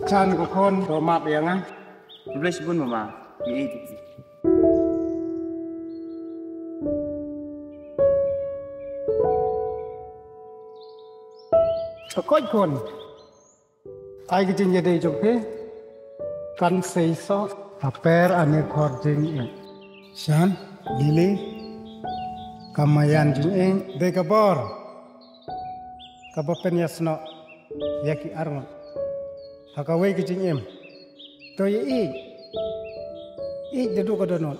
Chan của con đồ mập yang á. Boleh sebut mama. Ini. Coi con. Ai cái chuyện gì chụp thế? Kan say so. Aper ane khor jing e. Shan, Lily. Kamayan jing e. De kabor. Kabapen yasno. Yaki arma. Hakawai ke jing em. To ye i. I dedu ko donot.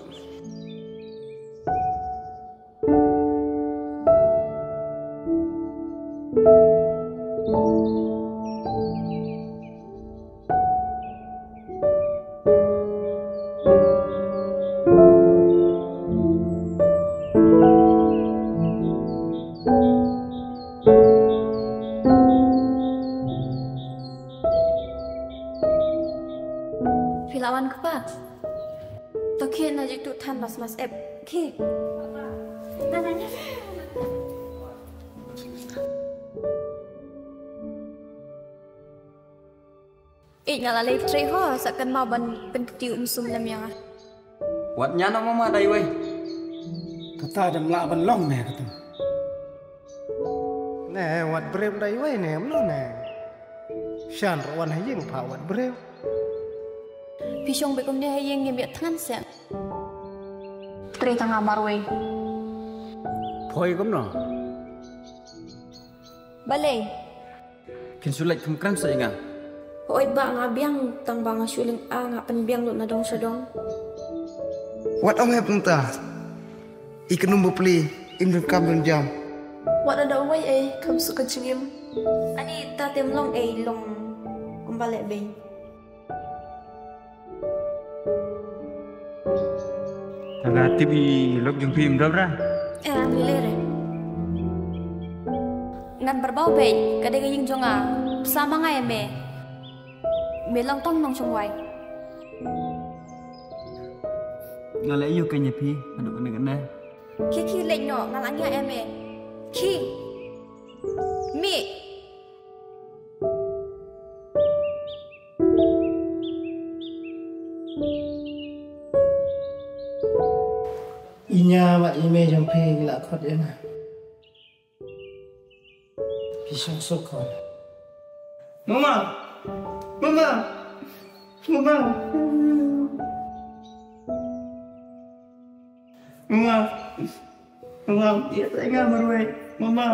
Filawan kepa? Toki na jik tu tan mas ep. Ki. Nananya. Nyala lep tray ho sakan mau ban pentiu sum lam yang. Watnya no mama dai wei. Kata ada melak ban long nè kata. Nè wat brem dai wei nè mlo nè. Shan wan haying pa wat brem. Pisong be kum dia haying nge biat tangan sen. Tray tang amar wei. Phoi kum no. Balai. Kin sulai kemkran saya ngah. Oi ba nga biang tang ba nga suling a nga penbiang lo na dong sadong. What om hep ta? Ikan numbu peli indun kam jam. What ada wai kam su ka chingim. Ani ta tem long long kumbale be. Agak tibi lok jung phim đâu ra? Ni lere. Ngan berbau be, kadang yung jonga sama nga me. Melang tong nong sungwai. Ngalai yêu kenya phi, aduk kena kena. Ki lek no ngalangnya eme. Ki. Mi. Inya mak ime jong pe gila khot ya na. Pisong sokon. Mama. Mama. Mama. Mama. Mama, dia tak ingat marwai. Mama.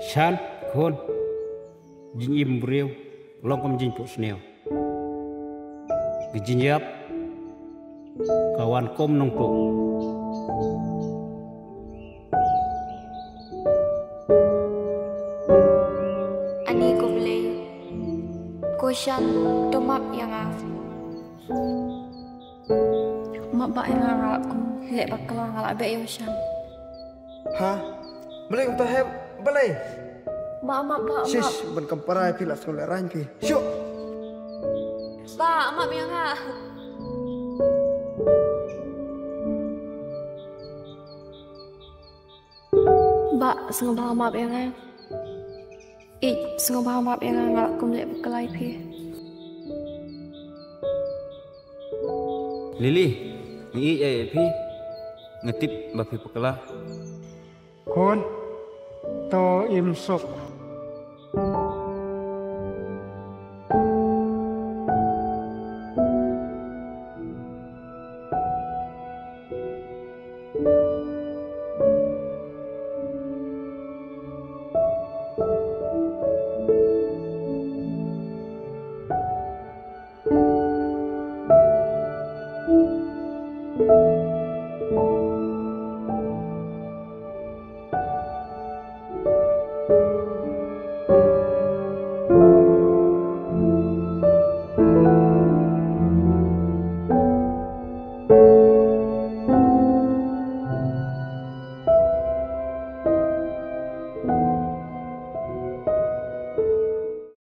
Shan, khôn, jing im breu, long kom jing put sneo. Gejinjap, kawan kom nong put. Ani ko beli. Koshan tomap yang a. Mak ba yang ngalap ku lek bakal ngalap be yo shan. Ha? Boleh untuk hep, boleh. Mak. Shish, ban kamparai pila sekolah rain pi. Syuk. Ba, mak yang ha. Ba, sengah mak yang ha. Sengah mak yang ngalap ku lek bakal pi. Lili, ni phi ngetip bapi pekala. Con to im sok